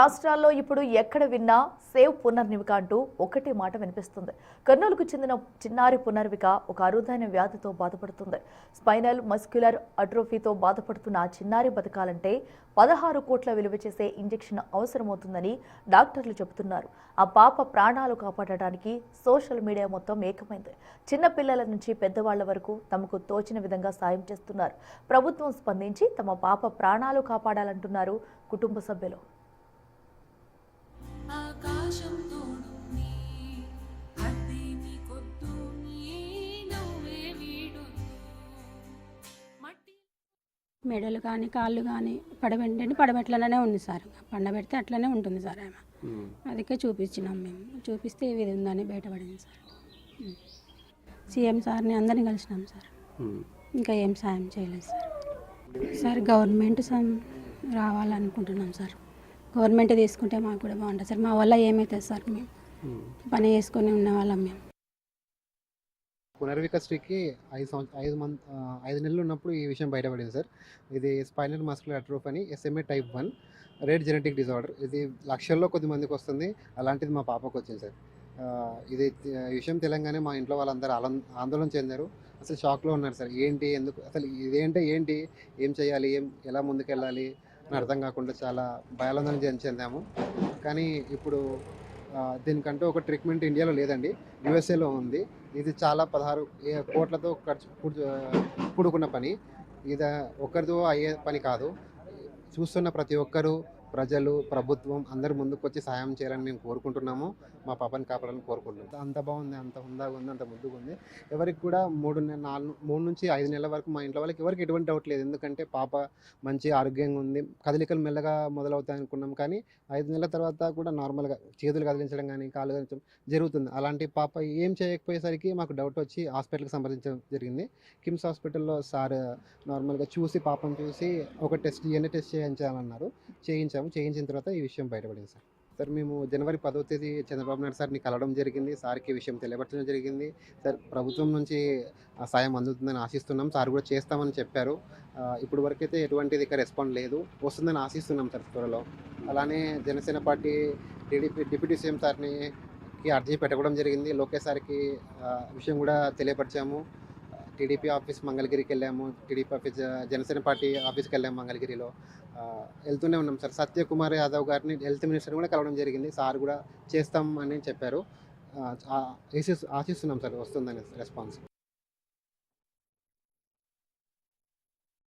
రాష్ట్రాల్లో ఇప్పుడు ఎక్కడ విన్నా సేవ్ పునర్నివిక అంటూ ఒకటే మాట వినిపిస్తుంది. కర్నూలుకు చెందిన చిన్నారి పునర్విక ఒక అరుదైన వ్యాధితో బాధపడుతుంది. స్పైనల్ మస్క్యులర్ అట్రోఫీతో బాధపడుతున్న ఆ చిన్నారి బతకాలంటే 16 కోట్ల విలువ చేసే ఇంజెక్షన్ అవసరమవుతుందని డాక్టర్లు చెబుతున్నారు. ఆ పాప ప్రాణాలు కాపాడడానికి సోషల్ మీడియా మొత్తం ఏకమైంది. చిన్న పిల్లల నుంచి పెద్దవాళ్ల వరకు తమకు తోచిన విధంగా సాయం చేస్తున్నారు. ప్రభుత్వం స్పందించి తమ పాప ప్రాణాలు కాపాడాలంటున్నారు కుటుంబ సభ్యులు. మెడలు కానీ కాళ్ళు కానీ పడబెట్లనే ఉంది సార్. పండబెడితే అట్లనే ఉంటుంది సార్ ఆమె. అందుకే చూపించినాం మేము. చూపిస్తే ఇది ఉందని బయటపడింది సార్. సీఎం సార్ని అందరినీ కలిసినాం సార్. ఇంకా ఏం సాయం చేయలేదు సార్. సార్ గవర్నమెంట్ రావాలనుకుంటున్నాం సార్. గవర్నమెంట్ తీసుకుంటే మాకు కూడా బాగుంటుంది సార్. మా వల్ల ఏమవుతుంది సార్, మేము పని చేసుకొని ఉన్న వాళ్ళం మేము. పునర్విక శ్రీకి 5 నెలలు ఉన్నప్పుడు ఈ విషయం బయటపడింది సార్. ఇది స్పైనల్ మస్కులర్ అట్రోఫీ అని SMA type 1 rare genetic disorder. ఇది లక్షల్లో కొద్దిమందికి వస్తుంది. అలాంటిది మా పాపకు వచ్చింది సార్. ఇది విషయం తెలంగాణ మా ఇంట్లో వాళ్ళందరూ ఆందోళన చెందారు. అసలు షాక్లో ఉన్నారు సార్. ఏంటి, ఎందుకు, అసలు ఇదేంటే ఏంటి, ఏం చేయాలి, ఎలా ముందుకెళ్ళాలి అని అర్థం కాకుండా చాలా భయాందోళన చెందాము. కానీ ఇప్పుడు దీనికంటూ ఒక ట్రీట్మెంట్ ఇండియాలో లేదండి, USA ఉంది. ఇది చాలా 16 కోట్లతో కూడుకున్న పని. ఇది ఒక్కరితో అయ్యే పని కాదు. చూస్తున్న ప్రతి ఒక్కరూ, ప్రజలు, ప్రభుత్వం అందరు ముందుకు వచ్చి సహాయం చేయాలని మేము కోరుకుంటున్నాము. మా పాపని కాపాడాలని కోరుకుంటున్నాం. అంత బాగుంది, అంత హుందాగా ఉంది, అంత ముద్దుగా ఉంది. ఎవరికి కూడా 3 నుంచి 5 నెలల వరకు మా ఇంట్లో వాళ్ళకి ఎవరికి ఎటువంటి డౌట్ లేదు. ఎందుకంటే పాప మంచి ఆరోగ్యంగా ఉంది. కదలికలు మెల్లగా మొదలవుతాయి అనుకున్నాం. కానీ 5 నెలల తర్వాత కూడా నార్మల్గా చేతులు కదిలించడం కానీ కాళ్ళు కదిలించడం జరుగుతుంది. అలాంటి పాప ఏం చేయకపోయేసరికి మాకు డౌట్ వచ్చి హాస్పిటల్కి సంప్రదించడం జరిగింది. కిమ్స్ హాస్పిటల్లో సార్ నార్మల్గా చూసి పాపను చూసి ఒక DNA టెస్ట్ చేయించాలన్నారు. చేయించిన తర్వాత ఈ విషయం బయటపడింది సార్. మేము జనవరి 10వ తేదీ చంద్రబాబు నాయుడు సార్ని కలవడం జరిగింది. సార్కి ఈ విషయం తెలియపరచడం జరిగింది. సార్ ప్రభుత్వం నుంచి సాయం అందుతుందని ఆశిస్తున్నాం. సార్ కూడా చేస్తామని చెప్పారు. ఇప్పుడు వరకైతే ఎటువంటిది ఇక్కడ రెస్పాండ్ లేదు. వస్తుందని ఆశిస్తున్నాం సార్ త్వరలో. అలానే జనసేన పార్టీ డిప్యూటీ సీఎం సార్ని అర్జీ పెట్టడం జరిగింది. లోకేష్ సార్కి విషయం కూడా తెలియపరిచాము. టీడీపీ ఆఫీస్ మంగళగిరికి వెళ్ళాము. టీడీపీ ఆఫీస్ జనసేన పార్టీ ఆఫీస్కి వెళ్ళాము మంగళగిరిలో. వెళ్తూనే ఉన్నాం సార్. సత్యకుమార్ యాదవ్ గారిని హెల్త్ మినిస్టర్ కూడా కలవడం జరిగింది. సార్ కూడా చేస్తాం అని చెప్పారు. ఆశిస్తున్నాం సార్ వస్తుందని రెస్పాన్స్.